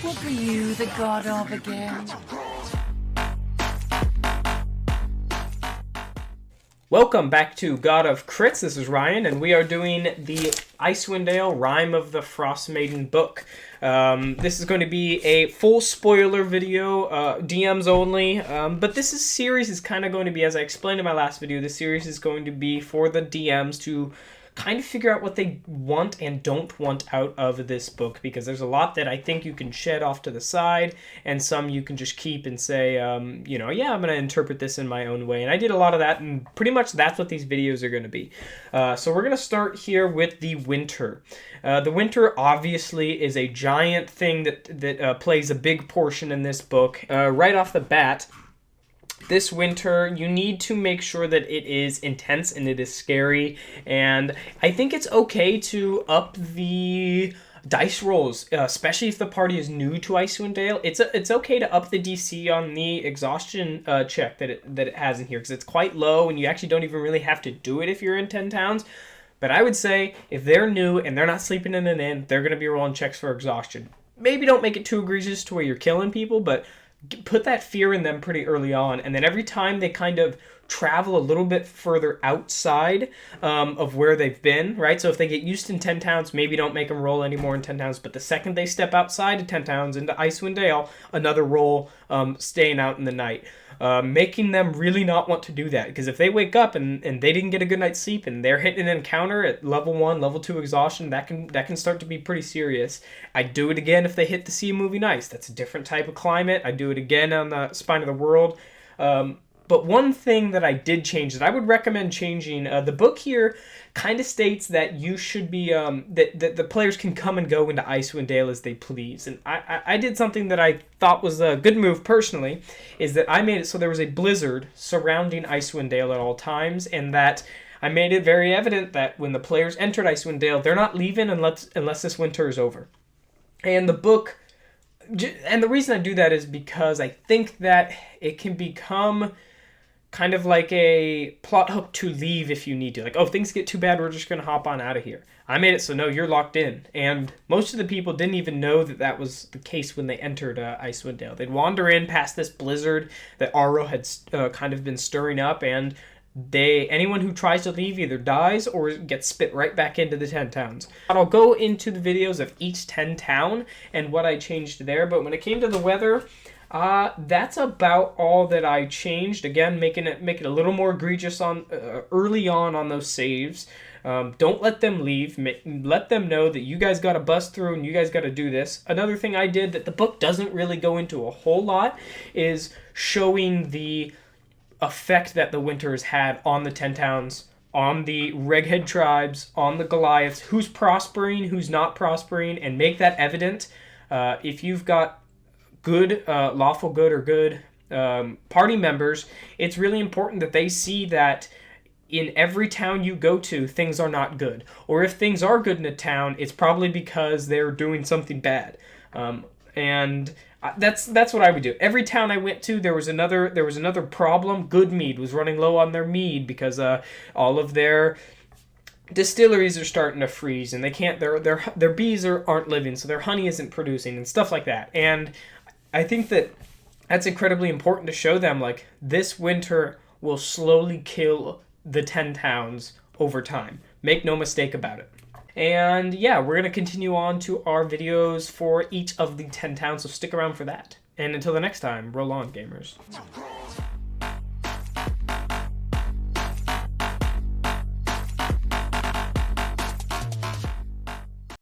What were you the god of again? Welcome back to God of Crits. This is Ryan, and we are doing the Icewindale Rime of the Frostmaiden book. This is going to be a full spoiler video, DMs only, but this series is kind of going to be, as I explained in my last video, this series is going to be for the DMs to kind of figure out what they want and don't want out of this book, because there's a lot that I think you can shed off to the side, and some you can just keep and say, yeah, I'm going to interpret this in my own way. And I did a lot of that, and pretty much that's what these videos are going to be. So we're going to start here with the winter. The winter obviously is a giant thing that plays a big portion in this book. Right off the bat, this winter, you need to make sure that it is intense and it is scary, and I think it's okay to up the dice rolls, especially if the party is new to Icewindale. It's okay to up the DC on the exhaustion check that it has in here, because it's quite low, and you actually don't even really have to do it if you're in 10 towns. But I would say if they're new and they're not sleeping in an inn, they're going to be rolling checks for exhaustion. Maybe don't make it too egregious to where you're killing people, but put that fear in them pretty early on, and then every time they kind of travel a little bit further outside of where they've been, right? So if they get used in 10 towns, maybe don't make them roll anymore in 10 towns, but the second they step outside of 10 towns into Icewindale, another roll, staying out in the night. Making them really not want to do that, because if they wake up and they didn't get a good night's sleep and they're hitting an encounter at level 1, level 2 exhaustion, that can start to be pretty serious. I'd do it again if they hit the Sea Moving Ice. That's a different type of climate. I'd do it again on the Spine of the World. But one thing that I did change, that I would recommend changing, the book here kind of states that you should be, that the players can come and go into Icewindale as they please. And I did something that I thought was a good move personally, is that I made it so there was a blizzard surrounding Icewindale at all times, and that I made it very evident that when the players entered Icewindale, they're not leaving unless this winter is over. And the book, and the reason I do that is because I think that it can become kind of like a plot hook to leave if you need to. Like, oh, things get too bad, we're just going to hop on out of here. I made it so, no, you're locked in. And most of the people didn't even know that that was the case when they entered Icewindale. They'd wander in past this blizzard that Aro had kind of been stirring up, and anyone who tries to leave either dies or gets spit right back into the 10 towns. I'll go into the videos of each 10 town and what I changed there, but when it came to the weather, that's about all that I changed. Again, making it a little more egregious on early on those saves. Don't let them leave. Let them know that you guys got to bust through and you guys got to do this. Another thing I did that the book doesn't really go into a whole lot is showing the effect that the winter has had on the 10 towns, on the Reghead tribes, on the Goliaths, who's prospering, who's not prospering, and make that evident. If you've got good, lawful good or good party members, it's really important that they see that in every town you go to, things are not good. Or if things are good in a town, it's probably because they're doing something bad. And that's what I would do. Every town I went to, there was another problem. Good mead was running low on their mead because all of their distilleries are starting to freeze, and they can't. Their bees aren't living, so their honey isn't producing, and stuff like that. And I think that's incredibly important to show them, like, this winter will slowly kill the 10 towns over time. Make no mistake about it. And yeah, we're going to continue on to our videos for each of the 10 towns, so stick around for that. And until the next time, roll on, gamers.